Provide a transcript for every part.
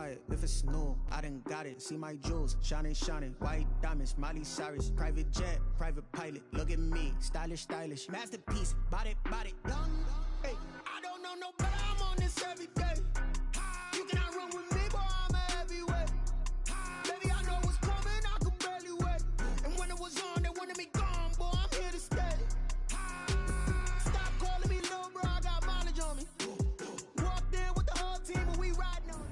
it if it's new. I done got it. See my jewels, shining, shining. White diamonds, Miley Cyrus. Private jet, private pilot. Look at me, stylish, stylish. Masterpiece, body, body. Young, hey, I don't know no better. I'm on this every day. You cannot run with me, boy. I'm a heavyweight. Baby, I know what's coming. I could barely wait. And when it was on, they wanted me gone, boy. I'm here to stay. Stop calling me little bro. I got mileage on me. Walked in with the whole team, and we riding on it.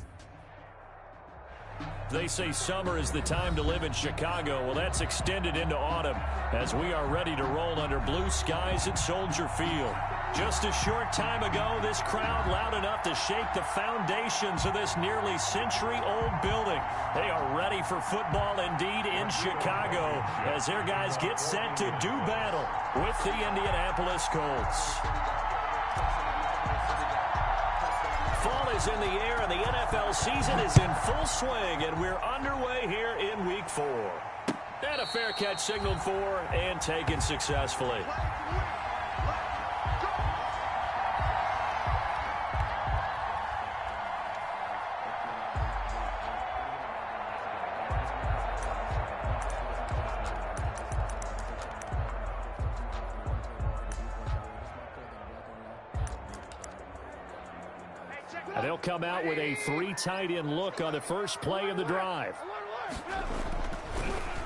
They say summer is the time to live in Chicago. Well, that's extended into autumn as we are ready to roll under blue skies at Soldier Field. Just a short time ago, this crowd loud enough to shake the foundations of this nearly century-old building. They are ready for football indeed in Chicago as their guys get set to do battle with the Indianapolis Colts. Fall is in the air and the NFL season is in full swing, and we're underway here in Week 4. And a fair catch signaled for and taken successfully. They'll come out with a 3 tight end look on the first play of the drive.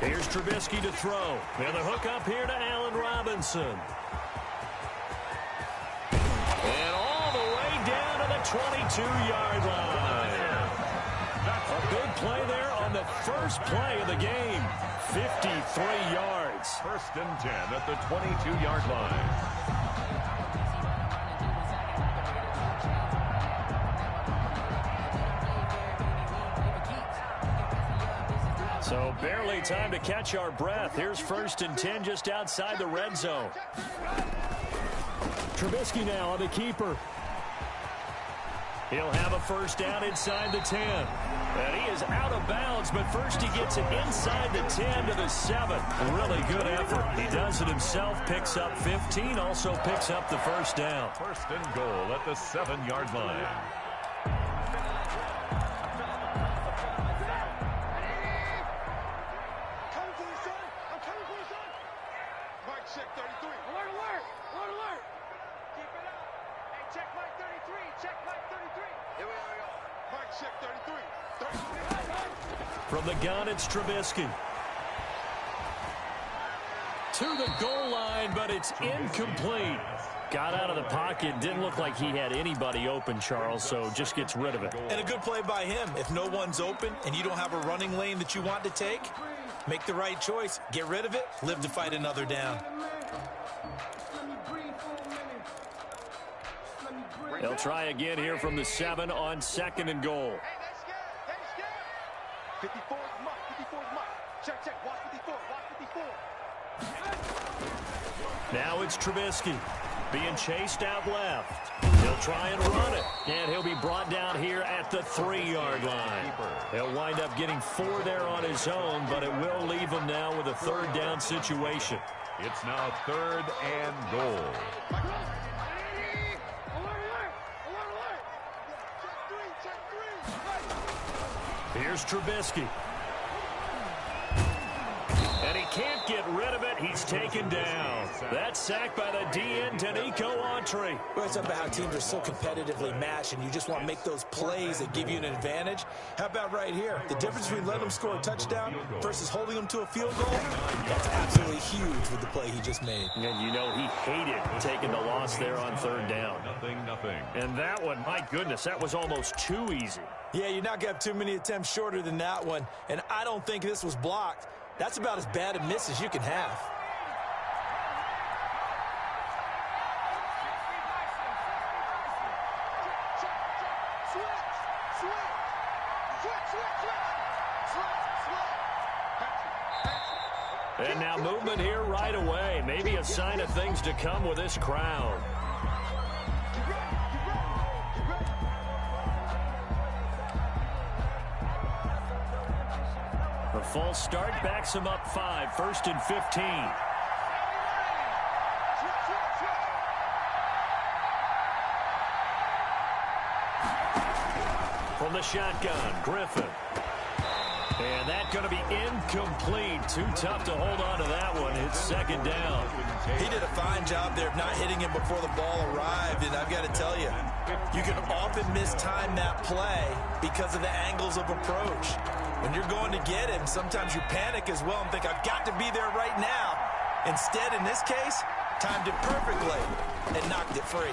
Here's Trubisky to throw. And the hook up here to Allen Robinson. And all the way down to the 22-yard line. A big play there on the first play of the game. 53 yards. First and 10 at the 22-yard line. So barely time to catch our breath. Here's first and 10 just outside the red zone. Trubisky now on the keeper. He'll have a first down inside the 10. And he is out of bounds, but first he gets it inside the 10 to the 7. Really good effort. He does it himself, picks up 15, also picks up the first down. First and goal at the 7-yard line. From the gun, it's Trubisky. To the goal line, but it's incomplete. Got out of the pocket. Didn't look like he had anybody open, Charles, so just gets rid of it. And a good play by him. If no one's open and you don't have a running lane that you want to take, make the right choice. Get rid of it. Live to fight another down. They'll try again here from the 7 on 2nd and goal. 54 is Mike. 54 is Mike. Check, check. Watch 54. Watch 54. Now it's Trubisky being chased out left. He'll try and run it. And he'll be brought down here at the 3-yard line. He'll wind up getting 4 there on his own, but it will leave him now with a 3rd down situation. It's now 3rd and goal. Here's Trubisky. And he can't get rid of it. He's taken down. That's sacked by the DN, Danico Autry. Well, it's about how teams are so competitively matched, and you just want to make those plays that give you an advantage. How about right here? The difference between letting them score a touchdown versus holding them to a field goal, that's absolutely huge with the play he just made. And you know he hated taking the loss there on 3rd down. Nothing. And that one, my goodness, that was almost too easy. Yeah, you're not going to have too many attempts shorter than that one, and I don't think this was blocked. That's about as bad a miss as you can have. And now movement here right away. Maybe a sign of things to come with this crowd. The false start backs him up 5, 1st and 15. From the shotgun, Griffin. And that's going to be incomplete. Too tough to hold on to that one. It's second down. He did a fine job there of not hitting him before the ball arrived, and I've got to tell you, you can often mistime that play because of the angles of approach. When you're going to get him, sometimes you panic as well and think, I've got to be there right now. Instead, in this case, timed it perfectly and knocked it free.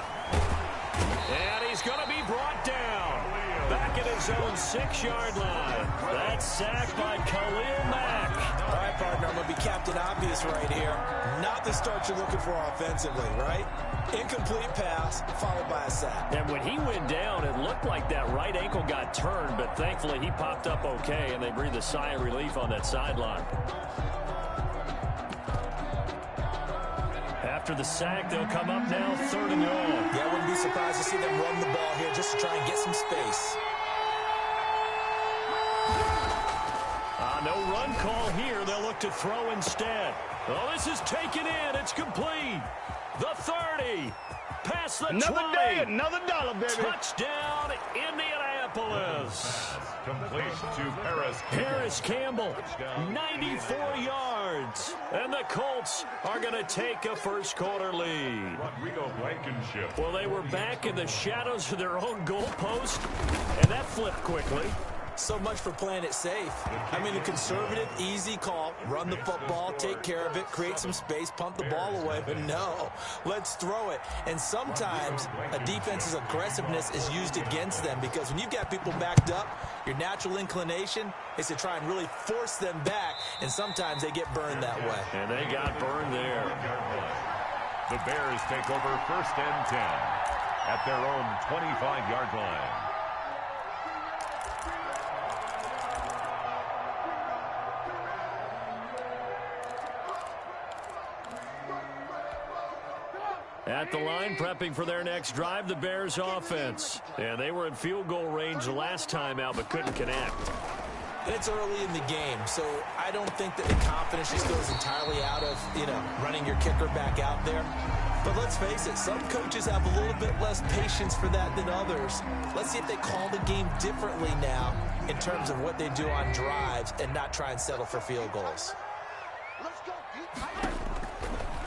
And he's going to be brought down. Back at his own 6-yard line. That's sacked by Khalil Mack. All right, partner, I'm going to be Captain Obvious right here. Not the start you're looking for offensively, right? Incomplete pass, followed by a sack. And when he went down, it looked like that right ankle got turned, but thankfully he popped up okay, and they breathed a sigh of relief on that sideline. After the sack, they'll come up now 3rd and long. Yeah, I wouldn't be surprised to see them run the ball here just to try and get some space. No run call here. They'll look to throw instead. Oh, this is taken in. It's complete. The 30. Past the 20. Another day, another dollar, baby. Touchdown, Indianapolis. Complete to Harris Campbell, 94 yards. And the Colts are going to take a first-quarter lead. Rodrigo Blankenship. Well, they were back in the shadows of their own goalpost, and that flipped quickly. So much for playing it safe. I mean, a conservative, easy call. Run the football, take care of it, create some space, punt the ball away. But no, let's throw it. And sometimes a defense's aggressiveness is used against them because when you've got people backed up, your natural inclination is to try and really force them back. And sometimes they get burned that way. And they got burned there. The Bears take over 1st and 10 at their own 25-yard line. At the line, prepping for their next drive, the Bears offense. And they were in field goal range the last time out, but couldn't connect. It's early in the game, so I don't think that the confidence just goes entirely out of, running your kicker back out there. But let's face it, some coaches have a little bit less patience for that than others. Let's see if they call the game differently now in terms of what they do on drives and not try and settle for field goals. Let's go.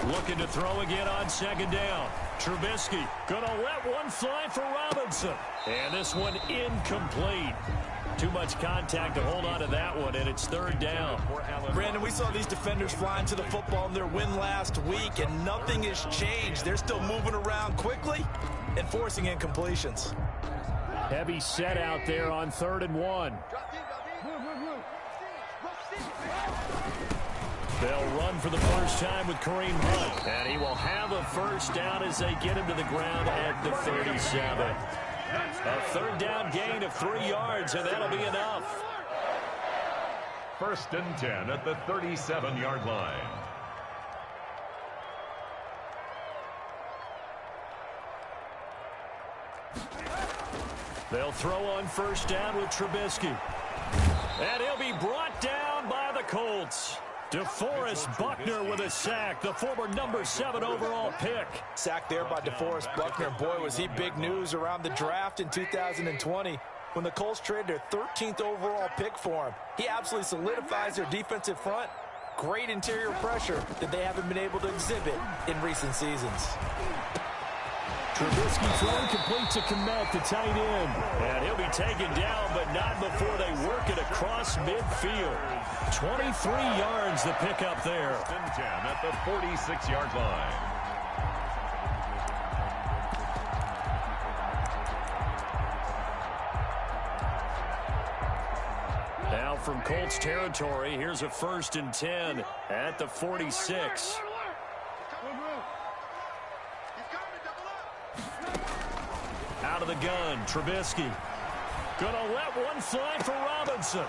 Looking to throw again on 2nd down. Trubisky gonna let one fly for Robinson. And this one incomplete. Too much contact to hold on to that one, and it's 3rd down. Brandon, we saw these defenders flying to the football in their win last week, and nothing has changed. They're still moving around quickly and forcing incompletions. Heavy set out there on 3rd and 1. They'll run for the first time with Kareem Hunt. And he will have a first down as they get him to the ground at the 37. A 3rd down gain of 3 yards, and that'll be enough. 1st and 10 at the 37-yard line. They'll throw on 1st down with Trubisky. And he'll be brought down by the Colts. DeForest Buckner with a sack, the former number 7 overall pick. Sacked there by DeForest Buckner. Boy, was he big news around the draft in 2020 when the Colts traded their 13th overall pick for him. He absolutely solidifies their defensive front. Great interior pressure that they haven't been able to exhibit in recent seasons. Trubisky thrown complete to Kmet, the tight end. And he'll be taken down, but not before they work it across midfield. 23 yards the pickup there. 10 at the 46-yard line. Now from Colts territory, here's a 1st and 10 at the 46. Out of the gun, Trubisky. Gonna let one fly for Robinson.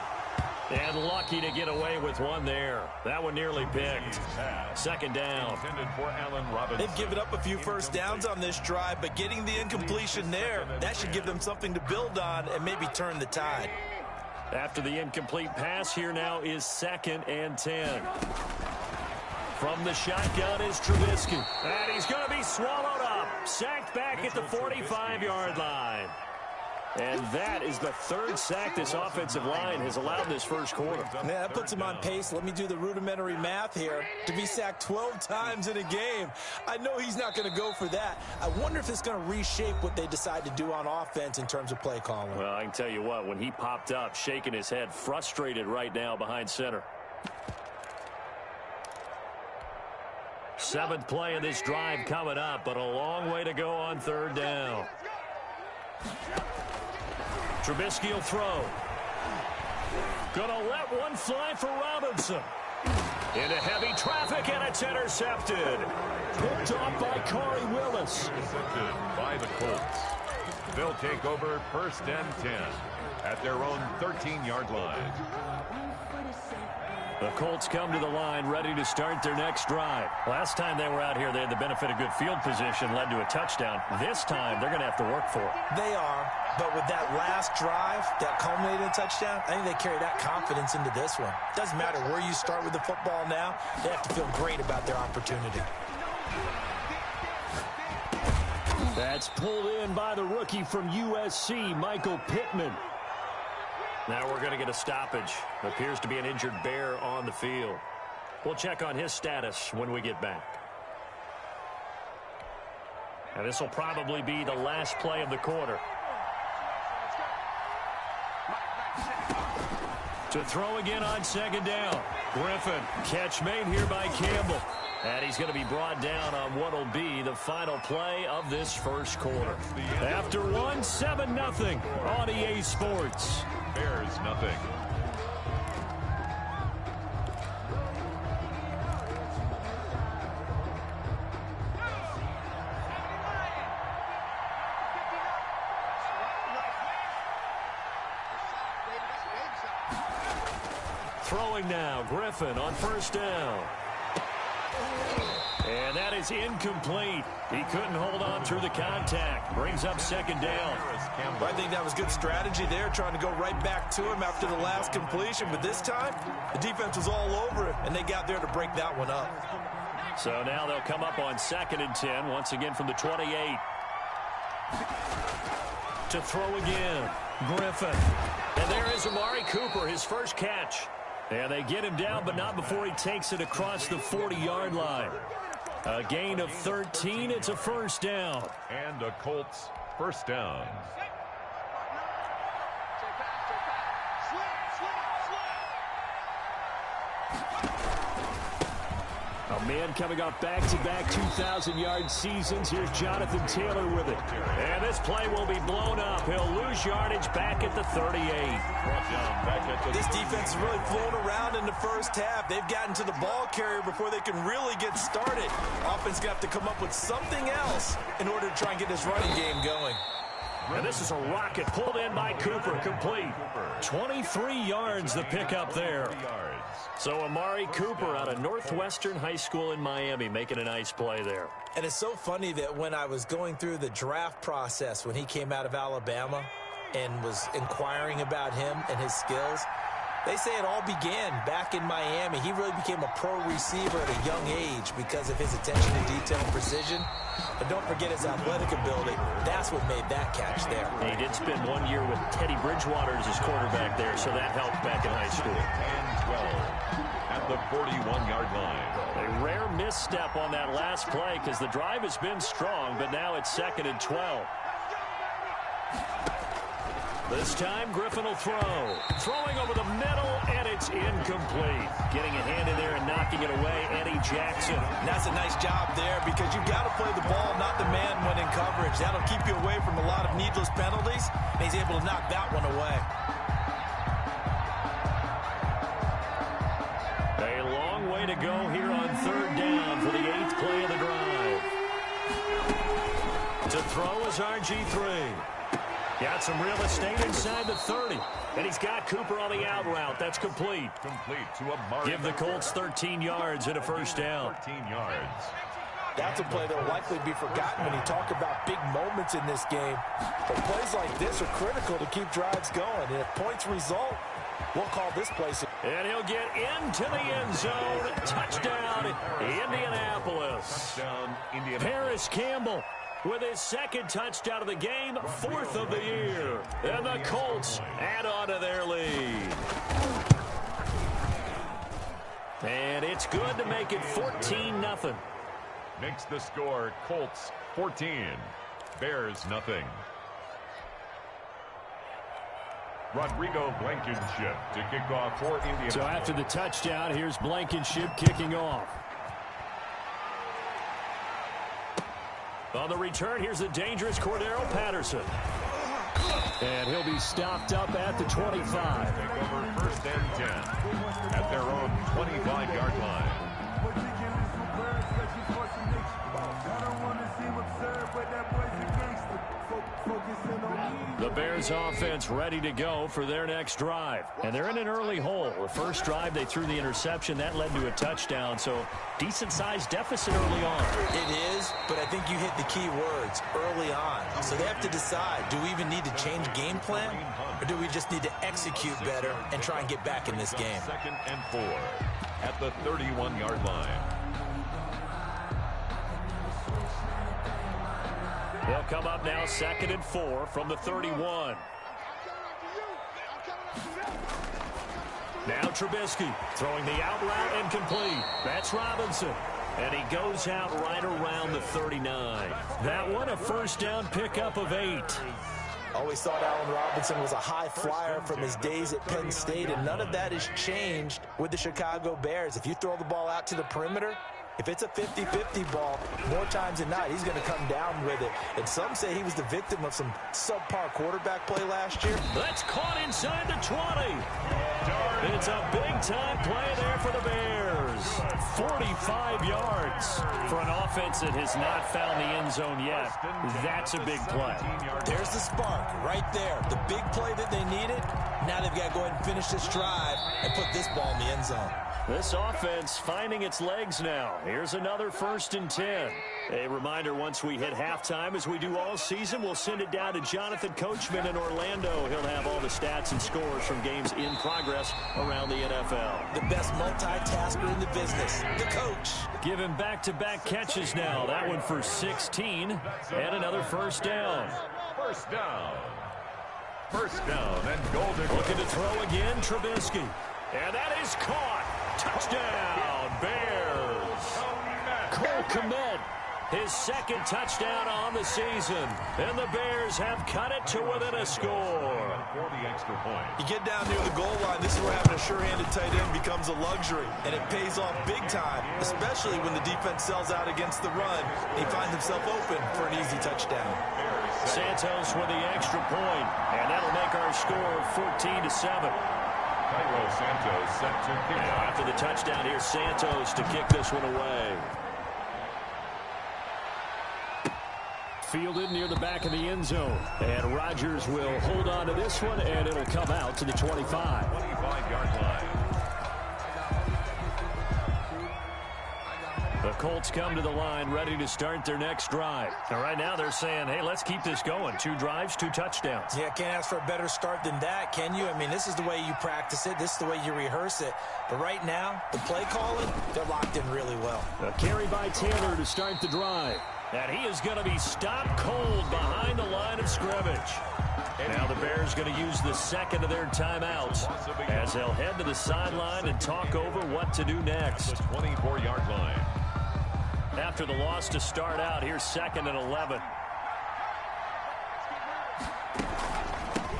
And lucky to get away with one there. That one nearly picked. 2nd down. They've given up a few first downs on this drive, but getting the incompletion there, that should give them something to build on and maybe turn the tide. After the incomplete pass, here now is 2nd and 10. From the shotgun is Trubisky. And he's going to be swallowed up. Sacked back at the 45-yard line. And that is the third sack this offensive line has allowed in this first quarter. Yeah, that puts him on pace. Let me do the rudimentary math here. To be sacked 12 times in a game, I know he's not going to go for that. I wonder if it's going to reshape what they decide to do on offense in terms of play calling. Well, I can tell you what, when he popped up, shaking his head, frustrated right now behind center. Seventh play of this drive coming up, but a long way to go on third down. Trubisky will throw. Gonna let one fly for Robinson. Into heavy traffic, and it's intercepted. Picked off by Corey Willis. Intercepted by the Colts. They'll take over first and 10 at their own 13-yard line. The Colts come to the line ready to start their next drive. Last time they were out here, they had the benefit of good field position, led to a touchdown. This time, they're going to have to work for it. They are, but with that last drive that culminated in a touchdown, I think they carry that confidence into this one. Doesn't matter where you start with the football now, they have to feel great about their opportunity. That's pulled in by the rookie from USC, Michael Pittman. Now we're going to get a stoppage. Appears to be an injured Bear on the field. We'll check on his status when we get back. And this will probably be the last play of the quarter. To throw again on second down. Griffin, catch made here by Campbell. And he's going to be brought down on what will be the final play of this first quarter. After one, 7-0 on EA Sports. Bears nothing. Throwing now, Griffin on first down. And that is incomplete. He couldn't hold on through the contact. Brings up second down. I think that was good strategy there, trying to go right back to him after the last completion. But this time, the defense was all over him, and they got there to break that one up. So now they'll come up on 2nd and 10, once again from the 28. To throw again, Griffin. And there is Amari Cooper, his first catch. And they get him down, but not before he takes it across the 40-yard line. A gain of 13. It's a first down. And a Colts first down. A man coming off back-to-back 2,000-yard seasons. Here's Jonathan Taylor with it. And this play will be blown up. He'll lose yardage back at the 38. This defense is really flown around in the first half. They've gotten to the ball carrier before they can really get started. Offense got to come up with something else in order to try and get this running game going. And this is a rocket pulled in by Cooper, complete. 23 yards the pickup there. So Amari Cooper out of Northwestern High School in Miami making a nice play there. And it's so funny that when I was going through the draft process when he came out of Alabama and was inquiring about him and his skills, they say it all began back in Miami. He really became a pro receiver at a young age because of his attention to detail and precision. But don't forget his athletic ability. That's what made that catch there. He did spend 1 year with Teddy Bridgewater as his quarterback there, so that helped back in high school. And 12 at the 41-yard line. A rare misstep on that last play because the drive has been strong, but now it's 2nd and 12. This time, Griffin will throw. Throwing over the middle, and it's incomplete. Getting a hand in there and knocking it away, Eddie Jackson. And that's a nice job there because you've got to play the ball, not the man when in coverage. That'll keep you away from a lot of needless penalties, and he's able to knock that one away. A long way to go here on third down for the 8th play of the drive. To throw is RG3. Got some real estate inside the 30. And he's got Cooper on the out route. That's complete. Complete to Amari. Give the Colts 13 yards and a first down. 13 yards. That's a play that will likely be forgotten when you talk about big moments in this game. But plays like this are critical to keep drives going. And if points result, we'll call this place. And he'll get into the end zone. Touchdown, Indianapolis. Touchdown, Indianapolis. Paris Campbell with his second touchdown of the game, 4th of the year. And the Colts add on to their lead. And it's good to make it 14-0. Makes the score Colts 14, Bears nothing. Rodrigo Blankenship to kick off for Indianapolis. So after the touchdown, here's Blankenship kicking off. On the return, here's the dangerous Cordero Patterson. And he'll be stopped up at the 25. Take over 1st and 10 at their own 25-yard line. The Bears offense ready to go for their next drive. And they're in an early hole. The first drive, they threw the interception. That led to a touchdown. So decent-sized deficit early on. It is, but I think you hit the key words, early on. So they have to decide, do we even need to change game plan? Or do we just need to execute better and try and get back in this game? 2nd and 4 at the 31-yard line. They'll come up now 2nd and 4 from the 31. Now Trubisky throwing the out route and complete. That's Robinson. And he goes out right around the 39. That one a first down pickup of 8. Always thought Allen Robinson was a high flyer from his days at Penn State, and none of that has changed with the Chicago Bears. If you throw the ball out to the perimeter, if it's a 50-50 ball, more times than not, he's going to come down with it. And some say he was the victim of some subpar quarterback play last year. That's caught inside the 20. It's a big-time play there for the Bears. 45 yards for an offense that has not found the end zone yet. That's a big play. There's the spark right there. The big play that they needed. Now they've got to go ahead and finish this drive and put this ball in the end zone. This offense finding its legs now. Here's another 1st and 10. A reminder, once we hit halftime, as we do all season, we'll send it down to Jonathan Coachman in Orlando. He'll have all the stats and scores from games in progress around the NFL. The best multitasker in the business, the coach. Give him back-to-back catches now. That one for 16 and another first down. First down. First down and goal to go. Looking to throw again, Trubisky. And that is caught. Touchdown, Bears. Cole Kmet, his 2nd touchdown on the season. And the Bears have cut it to within a score. For the extra point. You get down near the goal line, this is where having a sure-handed tight end becomes a luxury. And it pays off big time, especially when the defense sells out against the run. He finds himself open for an easy touchdown. Santos with the extra point, and that'll make our score 14-7. Cairo Santos set to kick off. After the touchdown, here's Santos to kick this one away. Fielded near the back of the end zone. And Rodgers will hold on to this one, and it'll come out to the 25. 25-yard line. The Colts come to the line ready to start their next drive. And right now they're saying, hey, let's keep this going. 2 drives, 2 touchdowns. Yeah, can't ask for a better start than that, can you? I mean, this is the way you practice it. This is the way you rehearse it. But right now, the play calling, they're locked in really well. A carry by Taylor to start the drive. And he is going to be stopped cold behind the line of scrimmage. Now the Bears going to use the 2nd of their timeouts as they'll head to the sideline and talk over what to do next. The 24-yard line. After the loss to start out, here's 2nd and 11.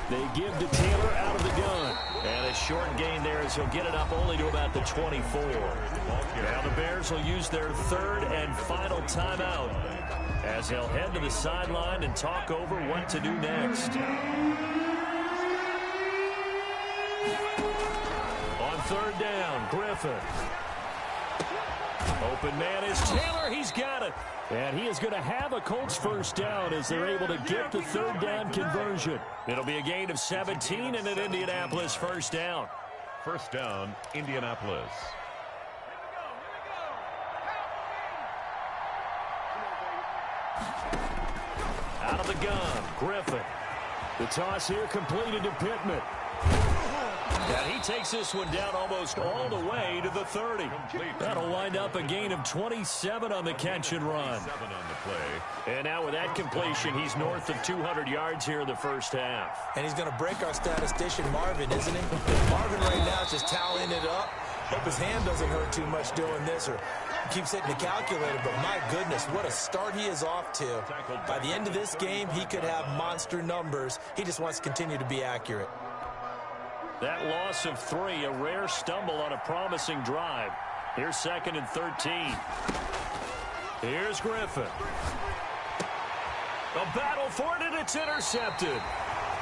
They give to Taylor out of the gun. And a short gain there as he'll get it up only to about the 24. Now the Bears will use their 3rd and final timeout as they'll head to the sideline and talk over what to do next. On 3rd down, Griffin. Open man is Taylor. He's got it. And he is going to have a Colts first down as they're able to get the 3rd down conversion. It'll be a gain of 17 and an Indianapolis first down. First down, Indianapolis. Out of the gun, Griffin. The toss here completed to Pittman. And he takes this one down almost all the way to the 30. That'll wind up a gain of 27 on the catch and run. And now with that completion, he's north of 200 yards here in the first half. And he's going to break our statistician Marvin, isn't he? Marvin right now is just tallying it up. Hope his hand doesn't hurt too much doing this, or keeps hitting the calculator, but my goodness, what a start he is off to. By the end of this game, he could have monster numbers. He just wants to continue to be accurate. That loss of 3, a rare stumble on a promising drive. Here's 2nd and 13. Here's Griffin. The battle for it, and it's intercepted.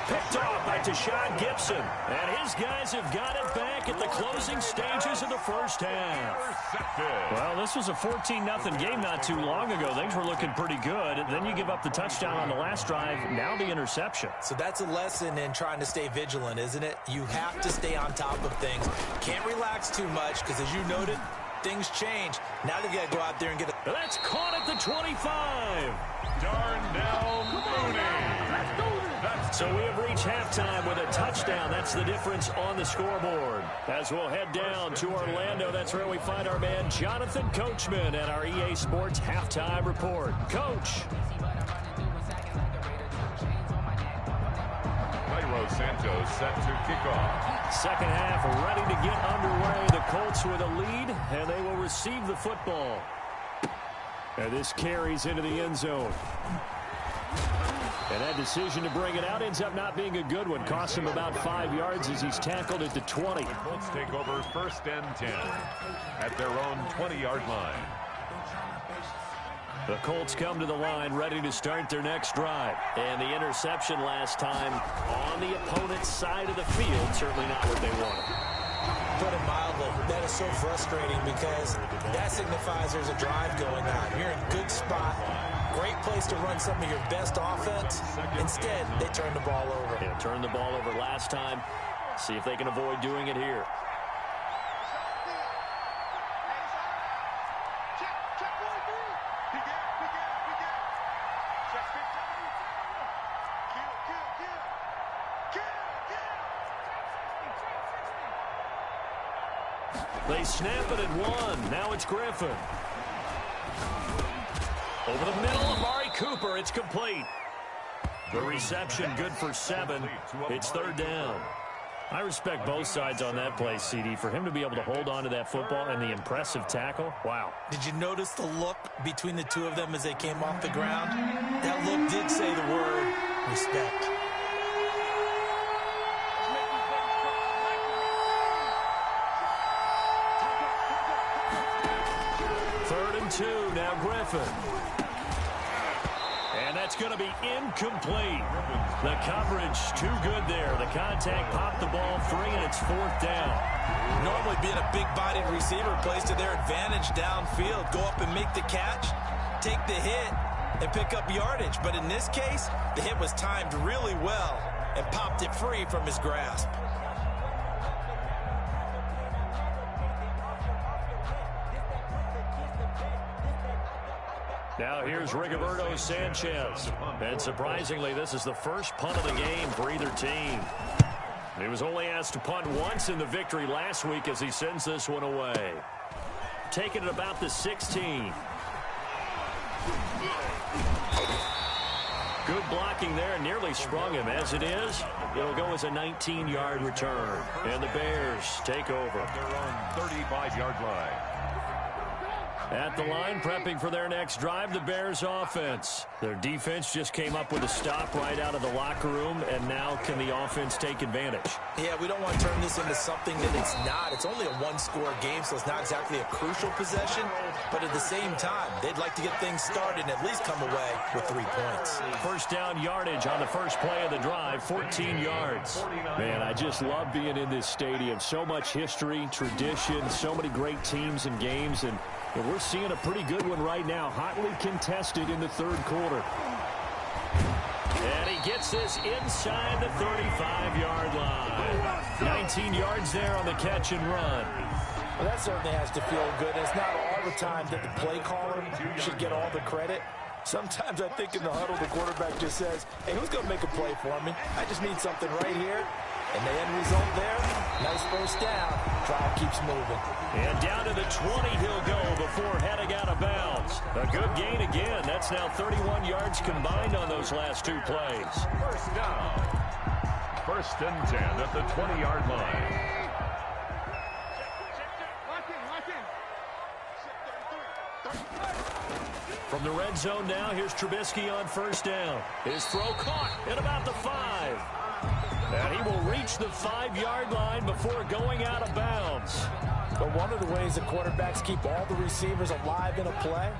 Picked off by Deshaun Gibson. And his guys have got it back at the closing stages of the first half. Well, this was a 14-0 game not too long ago. Things were looking pretty good. Then you give up the touchdown on the last drive. Now the interception. So that's a lesson in trying to stay vigilant, isn't it? You have to stay on top of things. Can't relax too much because, as you noted, things change. Now they got to go out there and get it. That's caught at the 25. Darnell Mooney. So we have reached halftime with a touchdown. That's the difference on the scoreboard. As we'll head down to Orlando, that's where we find our man Jonathan Coachman at our EA Sports Halftime Report. Coach. Cairo Santos set to kick off. Second half ready to get underway. The Colts with a lead, and they will receive the football. And this carries into the end zone. And that decision to bring it out ends up not being a good one. Costs him about 5 yards as he's tackled at the 20. The Colts take over 1st and 10 at their own 20-yard line. The Colts come to the line ready to start their next drive. And the interception last time on the opponent's side of the field, certainly not what they wanted. Put it mildly, that is so frustrating because that signifies there's a drive going on. You're in a good spot. Great place to run some of your best offense. Instead, they turn the ball over. Yeah, turned the ball over last time. See if they can avoid doing it here. They snap it at 1. Now it's Griffin. Over the middle, Amari Cooper. It's complete. The reception good for 7. It's 3rd down. I respect both sides on that play, CD. For him to be able to hold on to that football and the impressive tackle, wow. Did you notice the look between the two of them as they came off the ground? That look did say the word respect. Now Griffin. And that's going to be incomplete. The coverage too good there. The contact popped the ball free, and it's 4th down. Normally being a big-bodied receiver plays to their advantage downfield. Go up and make the catch, take the hit, and pick up yardage. But in this case, the hit was timed really well and popped it free from his grasp. Now here's Rigoberto Sanchez. And surprisingly, this is the first punt of the game for either team. He was only asked to punt once in the victory last week as he sends this one away. Taking it about the 16. Good blocking there, nearly sprung him. As it is, it'll go as a 19-yard return. And the Bears take over. Their own 35-yard line. At the line, prepping for their next drive, the Bears offense. Their defense just came up with a stop right out of the locker room, and now can the offense take advantage? Yeah, we don't want to turn this into something that it's not. It's only a one-score game, so it's not exactly a crucial possession. But at the same time, they'd like to get things started and at least come away with 3 points. First down yardage on the first play of the drive, 14 yards. Man, I just love being in this stadium. So much history, tradition, so many great teams and games, and we're seeing a pretty good one right now, hotly contested in the 3rd quarter. And he gets this inside the 35-yard line. 19 yards there on the catch and run. Well, that certainly has to feel good. It's not all the time that the play caller should get all the credit. Sometimes I think in the huddle, the quarterback just says, hey, who's going to make a play for me? I just need something right here. And the end result there, Nice first down. Drive keeps moving. And down to the 20 he'll go before heading out of bounds. A good gain again. That's now 31 yards combined on those last two plays. First down. 1st and 10 at the 20-yard line. From the red zone now, here's Trubisky on 1st down. His throw caught at about the 5. And he will reach the 5-yard line before going out of bounds. But one of the ways that quarterbacks keep all the receivers alive in a play,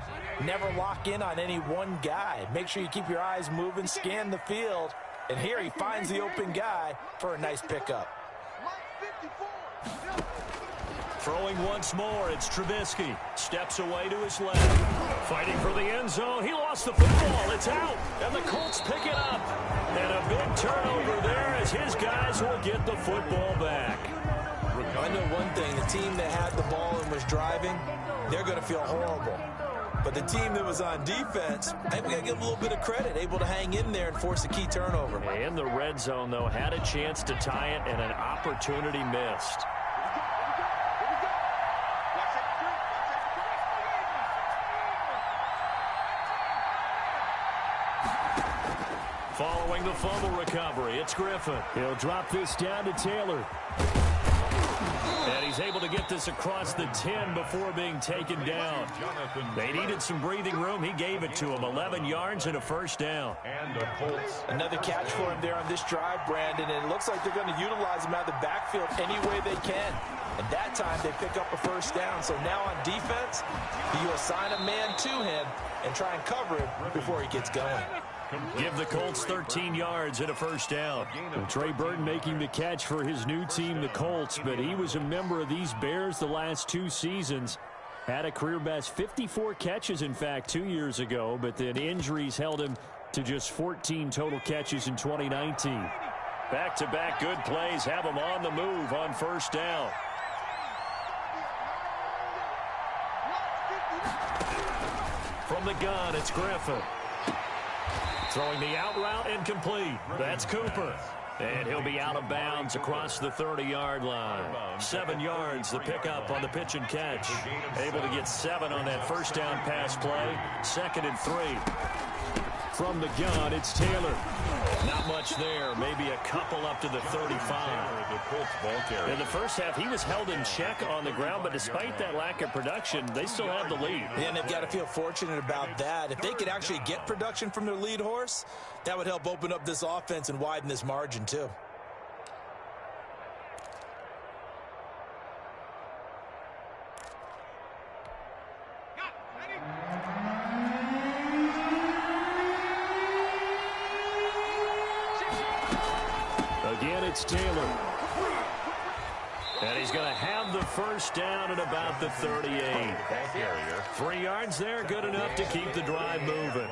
never lock in on any one guy. Make sure you keep your eyes moving, scan the field. And here he finds the open guy for a nice pickup. Throwing once more, it's Trubisky. Steps away to his left. Fighting for the end zone. He lost the football. It's out. And the Colts pick it up. And a big turnover there as his guys will get the football back. I know one thing. The team that had the ball and was driving, they're going to feel horrible. But the team that was on defense, I think we got to give them a little bit of credit, able to hang in there and force a key turnover. In the red zone, though, had a chance to tie it and an opportunity missed. Following the fumble recovery, it's Griffin. He'll drop this down to Taylor. And he's able to get this across the 10 before being taken down. They needed some breathing room. He gave it to him. 11 yards and a 1st down. Another catch for him there on this drive, Brandon. And it looks like they're going to utilize him out of the backfield any way they can. And that time they pick up a 1st down. So now on defense, you assign a man to him and try and cover him before he gets going. Give the Colts 13 yards and a 1st down. And Trey Burton making the catch for his new team, the Colts, but he was a member of these Bears the last 2 seasons. Had a career best 54 catches, in fact, 2 years ago, but then injuries held him to just 14 total catches in 2019. Back-to-back good plays have him on the move on 1st down. From the gun, it's Griffin. Throwing the out route incomplete. That's Cooper. And he'll be out of bounds across the 30-yard line. 7 yards, the pickup on the pitch and catch. Able to get 7 on that 1st down pass play. 2nd and 3. From the gun, it's Taylor. Not much there. Maybe a couple up to the 35. In the first half, he was held in check on the ground, but despite that lack of production, they still have the lead. Yeah, and they've got to feel fortunate about that. If they could actually get production from their lead horse, that would help open up this offense and widen this margin, too. Again, it's Taylor. And he's going to have the 1st down at about the 38. 3 yards there, good enough to keep the drive moving.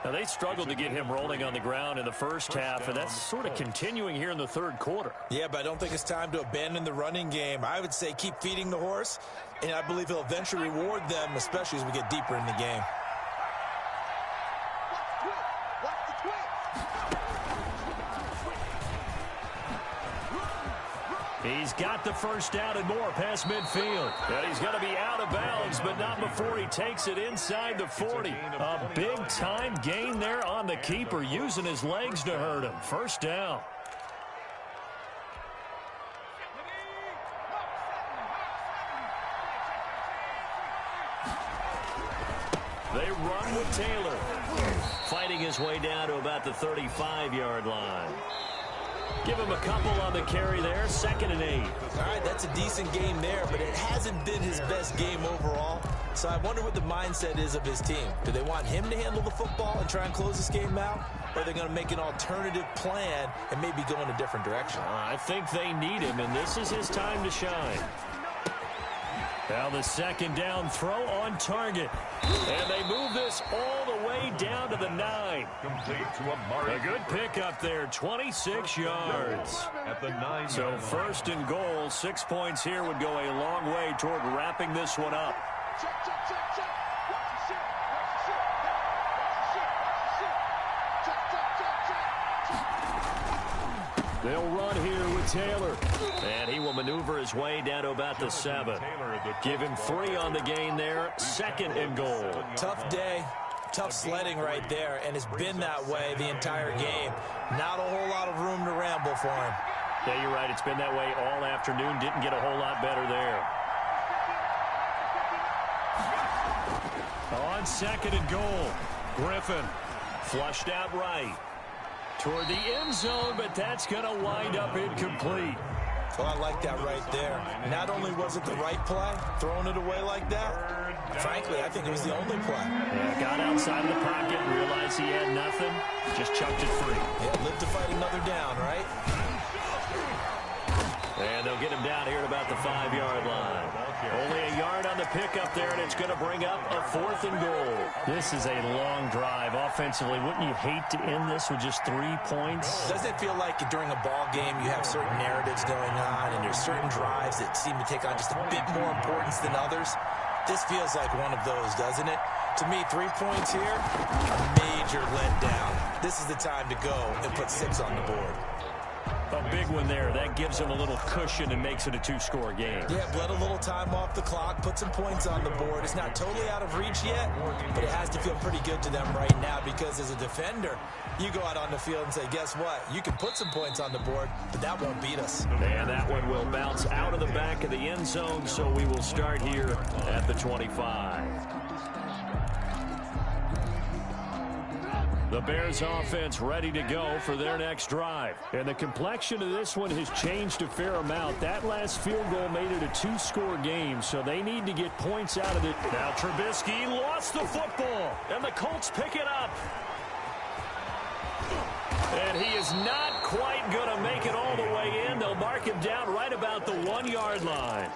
Now, they struggled to get him rolling on the ground in the first half, and that's sort of continuing here in the 3rd quarter. Yeah, but I don't think it's time to abandon the running game. I would say keep feeding the horse, and I believe he'll eventually reward them, especially as we get deeper in the game. He's got the 1st down and more past midfield. And he's going to be out of bounds, but not before he takes it inside the 40. A big-time gain there on the keeper, using his legs to hurt him. 1st down. They run with Taylor. Fighting his way down to about the 35-yard line. Give him a couple on the carry there. 2nd and 8. All right, that's a decent game there, but it hasn't been his best game overall. So I wonder what the mindset is of his team. Do they want him to handle the football and try and close this game out? Or are they going to make an alternative plan and maybe go in a different direction? I think they need him, and this is his time to shine. Now the 2nd down throw on target. And they move this all the way down to the 9. A good pickup there, 26 yards. At the 9. So 1st and goal, 6 points here would go a long way toward wrapping this one up. They'll run here with Taylor. And he will maneuver his way down to about the 7. Give him 3 on the gain there. 2nd and goal. Tough day. Tough sledding right there, and it's been that way the entire game. Not a whole lot of room to ramble for him. Yeah, you're right. It's been that way all afternoon. Didn't get a whole lot better there. On 2nd and goal, Griffin flushed out right toward the end zone, but that's going to wind up incomplete. Well, I like that right there. Not only was it the right play, throwing it away like that, frankly, I think it was the only play. Yeah, got outside of the pocket, realized he had nothing, just chucked it free. Yeah, live to fight another down, right? And they'll get him down here at about the 5-yard line. Only a yard on the pickup there, and it's going to bring up a 4th and goal. This is a long drive offensively. Wouldn't you hate to end this with just 3 points? Doesn't it feel like during a ball game you have certain narratives going on and there's certain drives that seem to take on just a bit more importance than others? This feels like one of those, doesn't it? To me, 3 points here, a major letdown. This is the time to go and put 6 on the board. A big one there. That gives them a little cushion and makes it a 2-score game. Yeah, bled a little time off the clock, put some points on the board. It's not totally out of reach yet, but it has to feel pretty good to them right now because as a defender, you go out on the field and say, guess what? You can put some points on the board, but that won't beat us. And that one will bounce out of the back of the end zone, so we will start here at the 25. The Bears offense ready to go for their next drive. And the complexion of this one has changed a fair amount. That last field goal made it a 2-score game, so they need to get points out of it. Now Trubisky lost the football, and the Colts pick it up. And he is not quite going to make it all the way in. They'll mark him down right about the 1-yard line.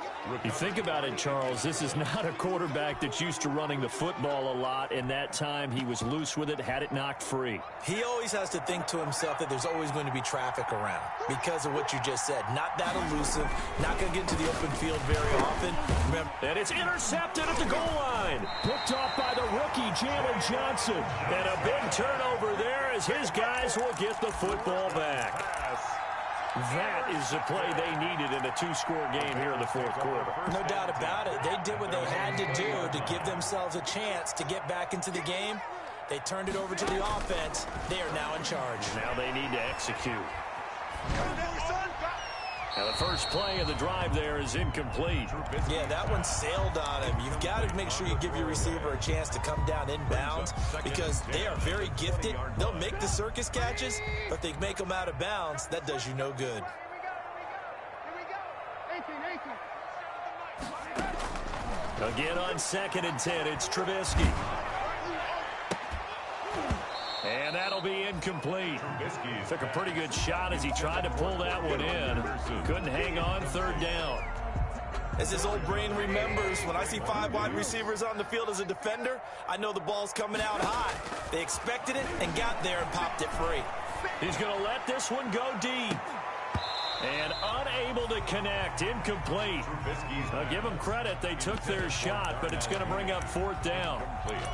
You think about it, Charles, this is not a quarterback that's used to running the football a lot. In that time, he was loose with it, had it knocked free. He always has to think to himself that there's always going to be traffic around because of what you just said. Not that elusive, not going to get to the open field very often. Remember, and it's intercepted at the goal line. Picked off by the rookie, Jalen Johnson. And a big turnover there as his guys will get the football back. That is the play they needed in a 2-score game here in the 4th quarter. No doubt about it. They did what they had to do to give themselves a chance to get back into the game. They turned it over to the offense. They are now in charge. Now they need to execute. Now the first play of the drive there is incomplete. Yeah, that one sailed on him. You've got to make sure you give your receiver a chance to come down inbounds because they are very gifted. They'll make the circus catches, but if they make them out of bounds, that does you no good. Again on 2nd and 10, it's Trubisky. And that'll be incomplete. Took a pretty good shot as he tried to pull that one in. Couldn't hang on 3rd down. As his old brain remembers, when I see 5 wide receivers on the field as a defender, I know the ball's coming out high. They expected it and got there and popped it free. He's going to let this one go deep. And unable to connect, incomplete. Now give them credit, they took their shot, but it's going to bring up 4th down.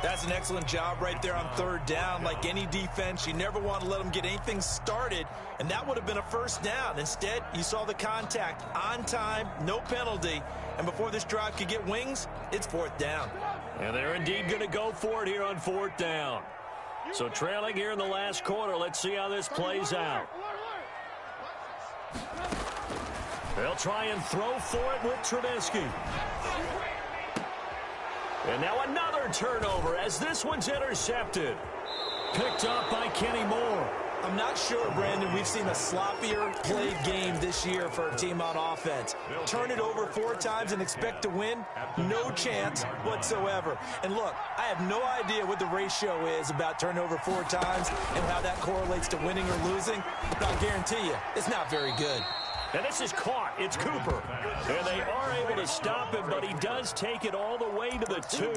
That's an excellent job right there on 3rd down. Like any defense, you never want to let them get anything started, and that would have been a 1st down. Instead, you saw the contact on time, no penalty, and before this drive could get wings, it's 4th down. And they're indeed going to go for it here on 4th down. So trailing here in the last quarter, let's see how this plays out. They'll try and throw for it with Trubisky. And now another turnover as this one's intercepted. Picked up by Kenny Moore. I'm not sure, Brandon, we've seen a sloppier played game this year for a team on offense. Turn it over 4 times and expect to win? No chance whatsoever. And look, I have no idea what the ratio is about turnover 4 times and how that correlates to winning or losing, but I'll guarantee you, it's not very good. And this is caught. It's Cooper. And they are able to stop him, but he does take it all the way to the 2.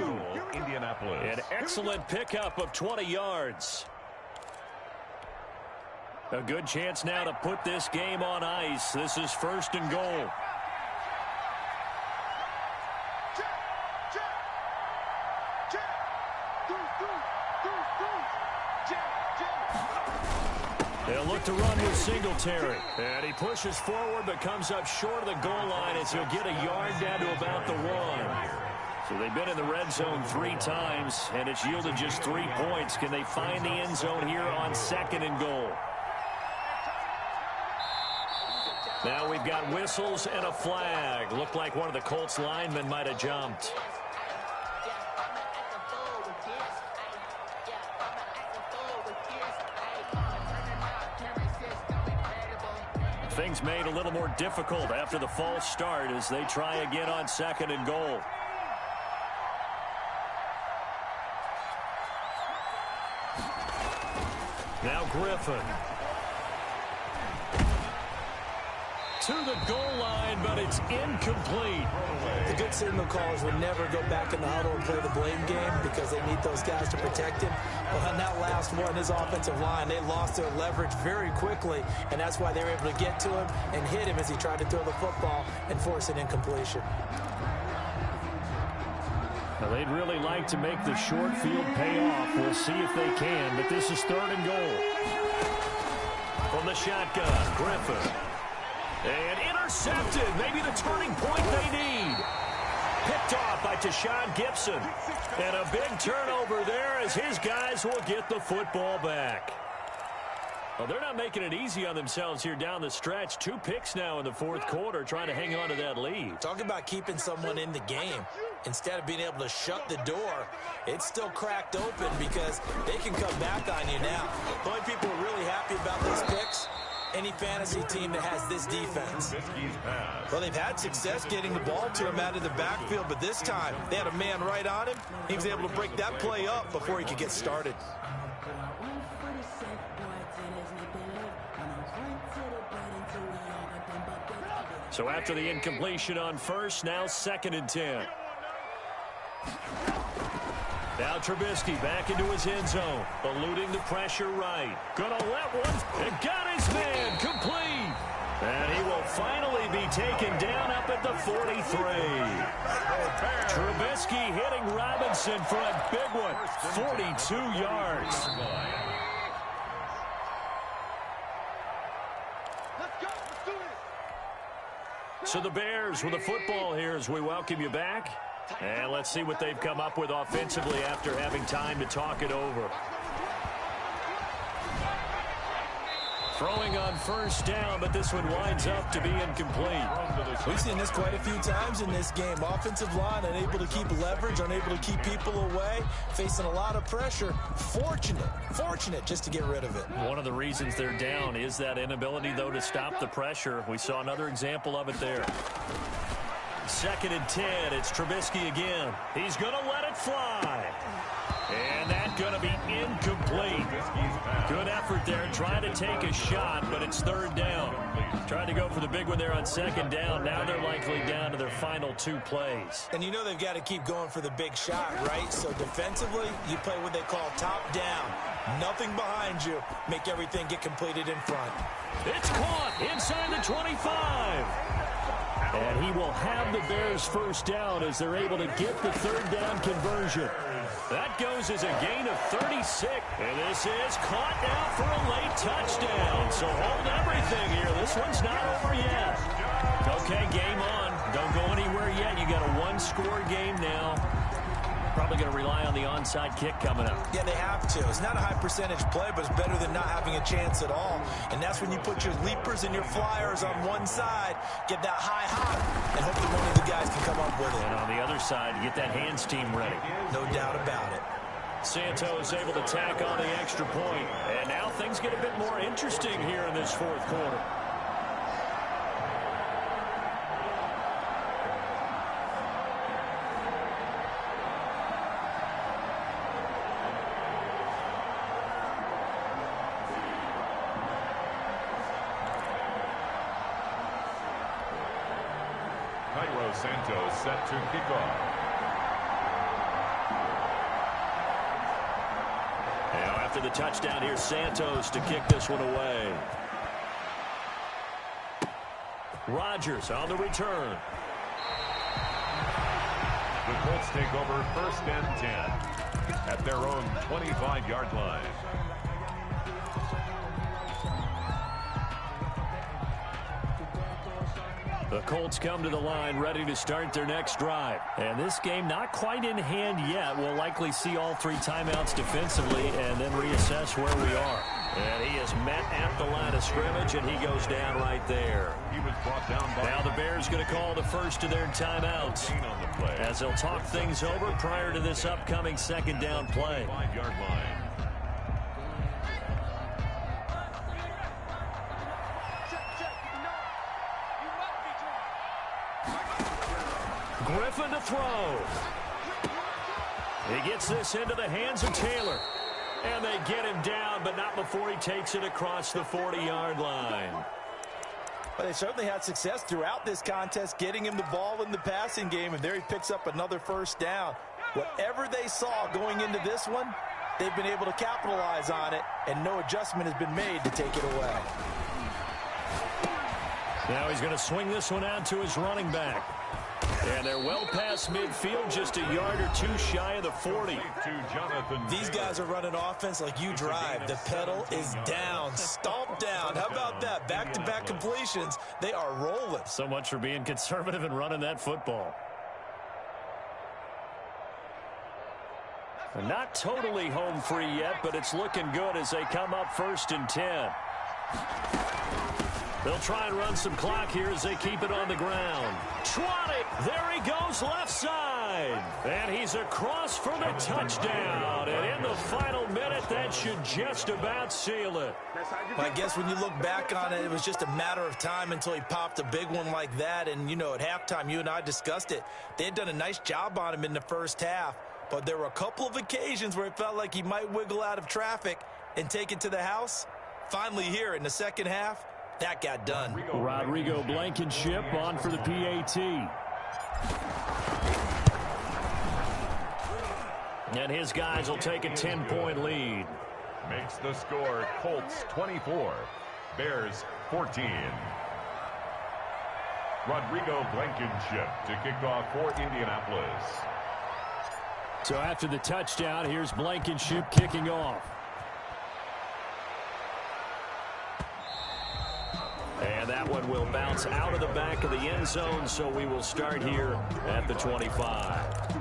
Indianapolis. An excellent pickup of 20 yards. A good chance now to put this game on ice. This is 1st and goal. They'll look to run with Singletary. And he pushes forward but comes up short of the goal line as he'll get a yard down to about the 1. So they've been in the red zone 3 times, and it's yielded just 3 points. Can they find the end zone here on 2nd and goal? Now we've got whistles and a flag. Looked like one of the Colts linemen might have jumped. Things made a little more difficult after the false start as they try again on 2nd and goal. Now Griffin. To the goal line, but it's incomplete. The good signal callers would never go back in the huddle and play the blame game because they need those guys to protect him. But on that last one, his offensive line, they lost their leverage very quickly, and that's why they were able to get to him and hit him as he tried to throw the football and force an incompletion. Well, they'd really like to make the short field pay off. We'll see if they can, but this is 3rd and goal. From the shotgun, Griffin. And intercepted. Maybe the turning point they need. Picked off by Tashawn Gibson. And a big turnover there as his guys will get the football back. Well, they're not making it easy on themselves here down the stretch. 2 picks now in the 4th quarter trying to hang on to that lead. Talk about keeping someone in the game. Instead of being able to shut the door, it's still cracked open because they can come back on you now. The only people who are really happy about those picks, any fantasy team that has this defense. Well, they've had success getting the ball to him out of the backfield, but this time they had a man right on him. He was able to break that play up before he could get started. So after the incompletion on 1st, now 2nd and 10. Now Trubisky back into his end zone, eluding the pressure right. Gonna let one, and got his man complete. And he will finally be taken down up at the 43. Trubisky hitting Robinson for a big one, 42 yards. So the Bears with the football here as we welcome you back. And let's see what they've come up with offensively after having time to talk it over. Throwing on 1st down, but this one winds up to be incomplete. We've seen this quite a few times in this game. Offensive line unable to keep leverage, unable to keep people away, facing a lot of pressure. Fortunate just to get rid of it. One of the reasons they're down is that inability, though, to stop the pressure. We saw another example of it there. 2nd and 10. It's Trubisky again. He's going to let it fly. And that's going to be incomplete. Good effort there, trying to take a shot, but it's 3rd down. Trying to go for the big one there on 2nd down. Now they're likely down to their final 2 plays. And you know they've got to keep going for the big shot, right? So defensively, you play what they call top down. Nothing behind you. Make everything get completed in front. It's caught inside the 25. And he will have the Bears 1st down as they're able to get the 3rd down conversion. That goes as a gain of 36. And this is caught now for a late touchdown. So hold everything here. This one's not over yet. Okay, game on. Don't go anywhere yet. You got a 1-score game now. Probably going to rely on the onside kick coming up. Yeah, they have to. It's not a high percentage play, but it's better than not having a chance at all. And that's when you put your leapers and your flyers on one side, get that high hop, and hope that one of the guys can come up with it. And on the other side, you get that hands team ready. No doubt about it. Santos able to tack on the extra point. And now things get a bit more interesting here in this 4th quarter. Santos set to kick off. Now after the touchdown, here's Santos to kick this one away. Rodgers on the return. The Colts take over 1st and 10 at their own 25-yard line. The Colts come to the line ready to start their next drive. And this game not quite in hand yet. We'll likely see all 3 timeouts defensively and then reassess where we are. And he is met at the line of scrimmage, and he goes down right there. He was brought down by now the Bears going to call the first of their timeouts on the play, as they'll talk things over prior to this upcoming second down play. 5-yard line. Griffin to throw. He gets this into the hands of Taylor. And they get him down, but not before he takes it across the 40-yard line. Well, they certainly had success throughout this contest, getting him the ball in the passing game, and there he picks up another first down. Whatever they saw going into this one, they've been able to capitalize on it, and no adjustment has been made to take it away. Now he's going to swing this one out to his running back. And they're well past midfield, just a yard or 2 shy of the 40. These guys are running offense like you drive. The pedal is down, stomped down. How about that? Back-to-back completions. They are rolling. So much for being conservative and running that football. They're not totally home free yet, but it's looking good as they come up 1st and 10. They'll try and run some clock here as they keep it on the ground. Trot it. There he goes left side. And he's across for the touchdown. And in the final minute, that should just about seal it. Well, I guess when you look back on it, it was just a matter of time until he popped a big one like that. And, you know, at halftime, you and I discussed it. They had done a nice job on him in the first half. But there were a couple of occasions where it felt like he might wiggle out of traffic and take it to the house. Finally here in the second half, that got done. Rodrigo Blankenship on for the PAT. And his guys will take a 10-point lead. Makes the score Colts 24, Bears 14. Rodrigo Blankenship to kick off for Indianapolis. So after the touchdown, here's Blankenship kicking off. And that one will bounce out of the back of the end zone, so we will start here at the 25.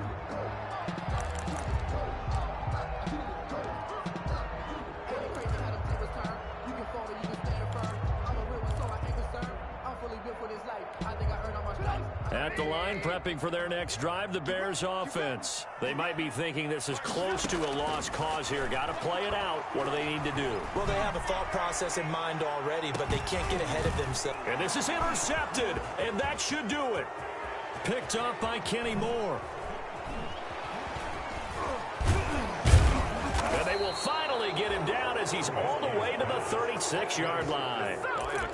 At the line, prepping for their next drive, the Bears offense. They might be thinking this is close to a lost cause here. Got to play it out. What do they need to do? Well, they have a thought process in mind already, but they can't get ahead of themselves. And this is intercepted, and that should do it. Picked up by Kenny Moore. And they will finally get him down as he's all the way to the 36-yard line.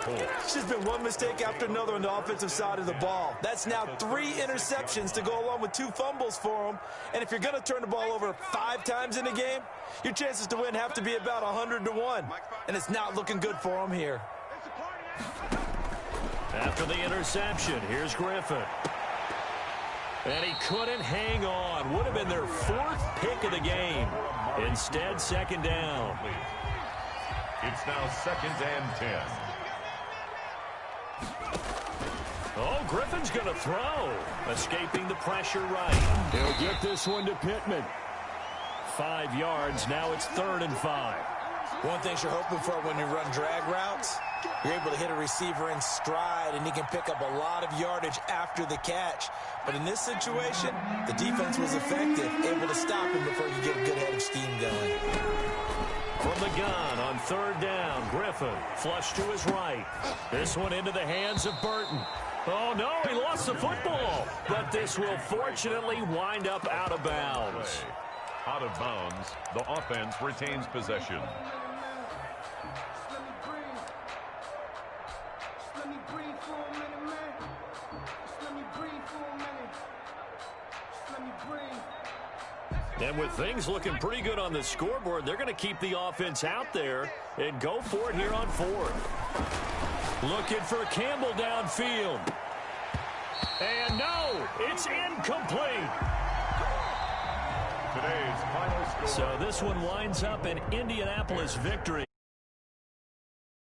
It's just been one mistake after another on the offensive side of the ball. That's now 3 interceptions to go along with 2 fumbles for him. And if you're going to turn the ball over 5 times in a game, your chances to win have to be about 100-1. And it's not looking good for him here. After the interception, here's Griffin. And he couldn't hang on. Would have been their 4th pick of the game. Instead, second down. It's now 2nd and 10. Oh, Griffin's going to throw. Escaping the pressure right. He'll get this one to Pittman. 5 yards. Now it's 3rd and 5. One thing you're hoping for when you run drag routes, you're able to hit a receiver in stride, and he can pick up a lot of yardage after the catch. But in this situation, the defense was effective, able to stop him before you get a good head of steam going. From the gun on 3rd down, Griffin flush to his right. This one into the hands of Burton. Oh, no, he lost the football. But this will fortunately wind up out of bounds. Out of bounds, the offense retains possession. And with things looking pretty good on the scoreboard, they're going to keep the offense out there and go for it here on 4th. Looking for Campbell downfield. And no, it's incomplete. Today's final score. So this one winds up an Indianapolis victory.